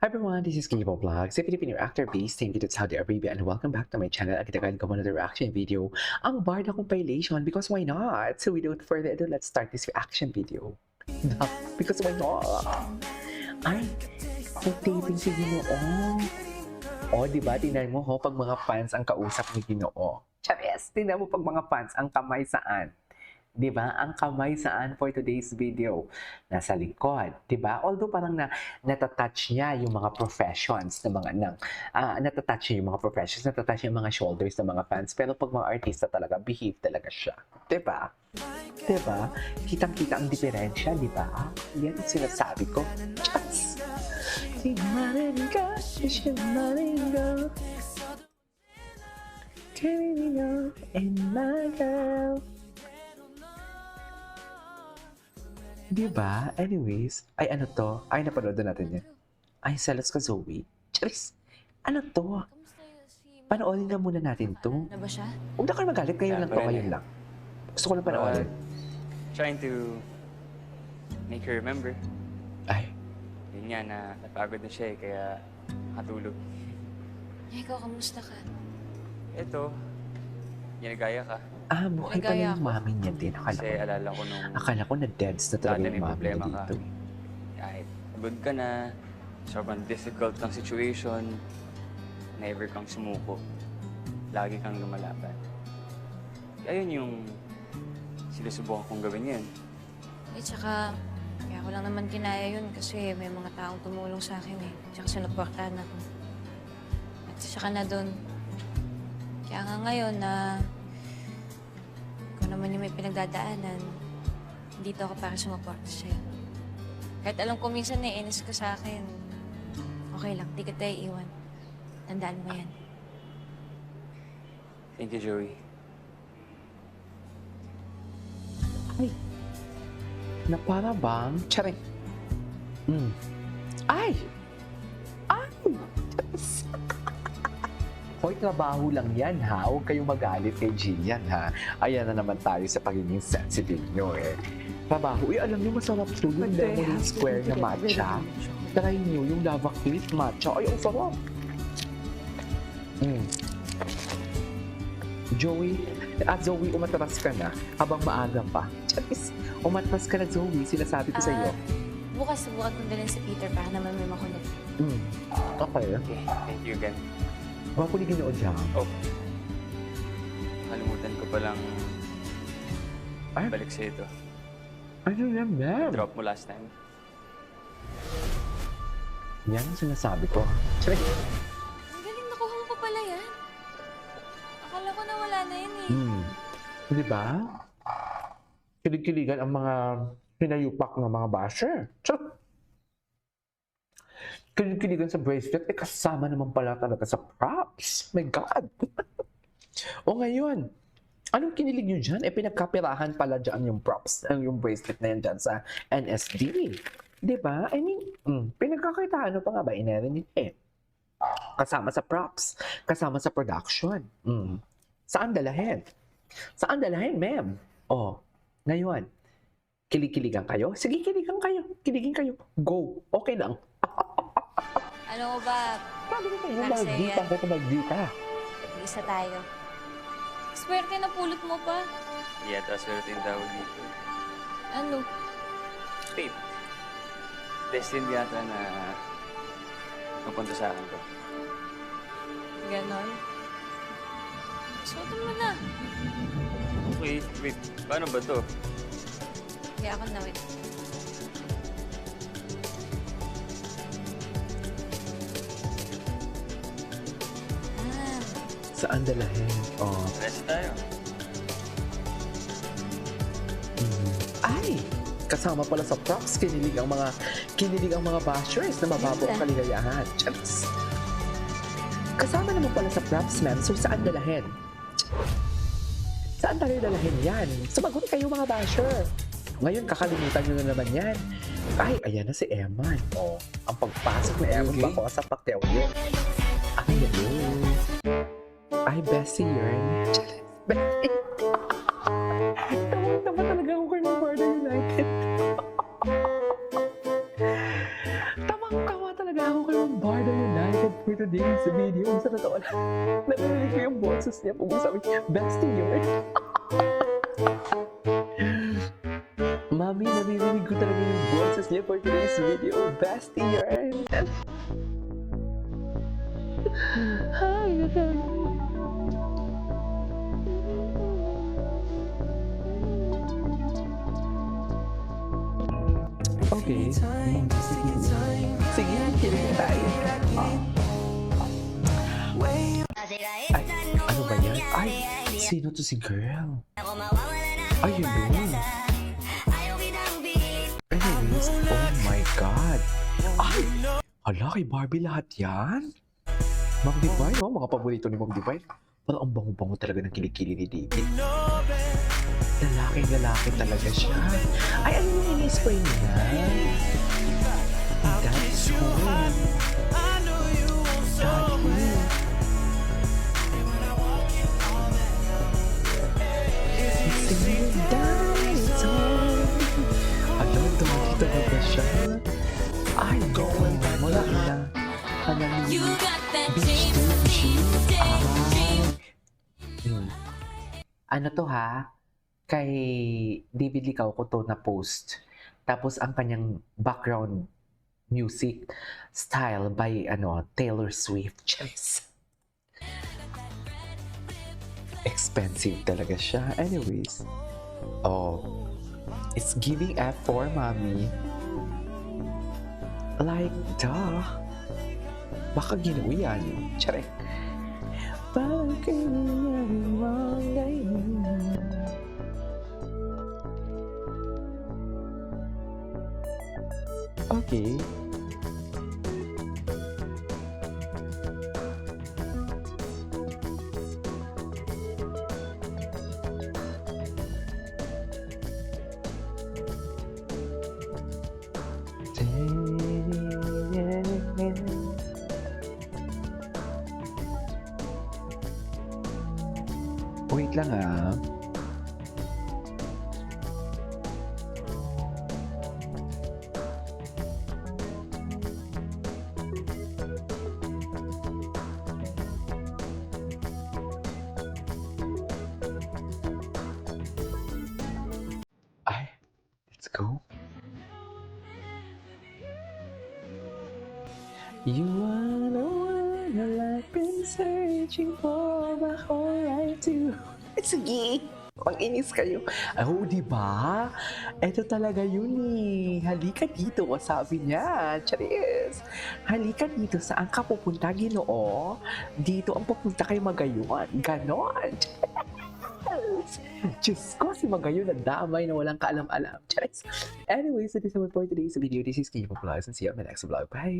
Hi everyone, this is Kinyo Vlogs, a Filipino actor based in Saudi Arabia, and welcome back to my channel. Agad-agad ko another reaction video, ang Barda compilation, because why not? So without further ado, let's start this reaction video. Because why not? Ay, nag-taping si Ginoo. O, diba? Tingnan mo ho, pag mga fans ang kausap ni Ginoo. Charis, tingnan mo pag mga fans ang kamay saan. 'Di ba? Ang kamay saan for today's video? Nasa likod, 'di ba? Although parang natatouch niya yung mga professions ng mga natatouch niya yung mga professions, natatouch niya yung mga shoulders ng mga fans. Pero pag mga artista talaga, behave talaga siya. 'Di ba? 'Di ba? Kitang-kita ang diferensya, 'di ba? Yan ang sinasabi ko. Just Sigmaringa, Sigmaringa. Turning and my girl. Diba? Anyways, ay ano to? Ay, napanood na natin yan. Ay, selos ka, Zoe. Charis, ano to? Panoorin na muna natin to. Ano ba siya? Huwag na kayo magalit, kayo lang to, kayo lang. Gusto ko lang panoorin. Trying to make her remember. Ay, Yun nga na napagod na siya kaya nakatulog. Ikaw, kamusta ka? Ito, ginagaya ka. buhay pala Nagaya yung ako. mami niya din. Kasi alala ko nung Akala ko na-deads na talaga dati yung may mami niya problema ka. dito. Kahit pagod ka na, sobrang difficult ng situation, never kang sumuko. Lagi kang lumalaban. Kaya yun yung sinusubukan kong gawin yun. Eh, tsaka, kaya ko lang naman kinaya yun kasi may mga taong tumulong sa akin eh. Tsaka sinuportahan ako. At tsaka na doon. Kaya nga ngayon na kung naman yung may pinagdadaanan, dito ako para sumuporta sa'yo. Kahit alam ko minsan naiinis ka sa akin, okay lang, di ka tayo iwan. Tandaan mo yan. Thank you, Joey. Ay, na para bang? Charing. Ay! Ay! Hoy, trabaho lang yan ha. Huwag kayong magalit kay Jillian ha. Ayan na naman tayo sa pagiging sensitive nyo eh. Trabaho. Uy, alam nyo masarap to yung lemonade square na matcha. Try nyo yung lava cake matcha. Ay, ang sarap. Joey, Zoe, umatras ka na habang maaga pa. Charis, umatras ka na, Zoe. Sinasabi ko sa iyo. Bukas subukan kong dalhin si Peter para naman may makulit. Okay. Okay, thank you again. Gwapo ni Ginoo dyan. Oh, kalimutan ko palang Ay. balik sa ito. Ano yan, ma'am? Drop mo last time. Yan ang sinasabi ko. Charis. Ang galing, nakuha mo pa pala yan. Akala ko nawala na yun eh. Di ba? Kilig-kiligan ang mga pinayupak ng mga basher. Char! Kilig-kiligan sa bracelet, eh kasama naman pala talaga sa props. My God! O ngayon, anong kinilig nyo dyan? Eh pinagkapirahan pala dyan yung props, yung bracelet na yan dyan sa NSD. Di ba? I mean, pinagkakakitaan pa nga ba? Inerinig eh. Kasama sa props, kasama sa production. Saan dalahin? Saan dalahin, ma'am? O, ngayon, kilig-kiligan kayo? Sige, kiligan kayo. Kiligin kayo. Go. Okay lang. Ano mo ba? Sabi ko kayo, Para magdita. sa'yo. Bakit magdita? Isa tayo. Swerte na pulot mo pa. Yeah, tapos swerte yung tawag dito. Ano? Fate. Destined yata na mapunta sa akin to. Ganon. Suotin mo na. Okay, wait. Paano ba to? Kaya ako na wait. Ah, Saan dalahin? Oh. Rest tayo. Ay! Kasama pala sa props, kinilig ang mga bashers na mababaw ang kaligayahan. Charis! Kasama naman pala sa props, ma'am. So, saan dalahin? Saan tayo dalahin yan? Sumagot kayo mga basher. Ngayon, kakalimutan nyo na naman yan. Ay, ayan na si Eman. Oh, ang pagpasok ni Eman Okay. bako sa pakteolyo. Ay, hello. Ay, Bessie yun. Bessie. Tama talaga ako kay Barda United. Tamang-tawa talaga ako Ako kayong Barda United for today's video. Sa totoo lang, narinig ko yung boses niya pag sabi, bestie yun. Mami, narinig ko talaga yung boses niya for today's video. Bestie yun. Okay. Sige, kilig tayo. Ay, ano ba yan? Ay, sino to si girl? Ay, yun yun. Anyways, oh my God. Ay, hala, kay Barbie lahat yan? Ma'am Divine, oh, mga paborito ni Ma'am Divine. Parang ang bango-bango talaga ng kilikili ni David. Lalaki talaga siya. Ay, ano yung ini-spray niya? That's cool. Daddy. Sing dance on. Ano, doggy talaga siya. Ay, wala na. You got that Beach Ano to ha? Kay David Licao ko to na post. Tapos ang kanyang background music style by Taylor Swift. Yes. Expensive talaga siya. Anyways. Oh. It's giving F4, mommy. Like, duh. Baka ginawa yan. Tsarek. Bakit nangyari mo ngayon? Okay. Wait lang ah. Ay, let's go. You are the one that I've been searching for my whole life too. Sige, pang-inis kayo. Oh, di ba? Ito talaga yun eh. Halika dito, sabi niya. Charis. Halika dito, saan ka pupunta, Ginoo? Dito ang pupunta kay Magayon. Ganon. Charis. Diyos ko, si Magayon na damay na walang kaalam-alam. Charis. Anyways, so this is all for today's video. This is Kaya Vlogs and see you on my next vlog. Bye!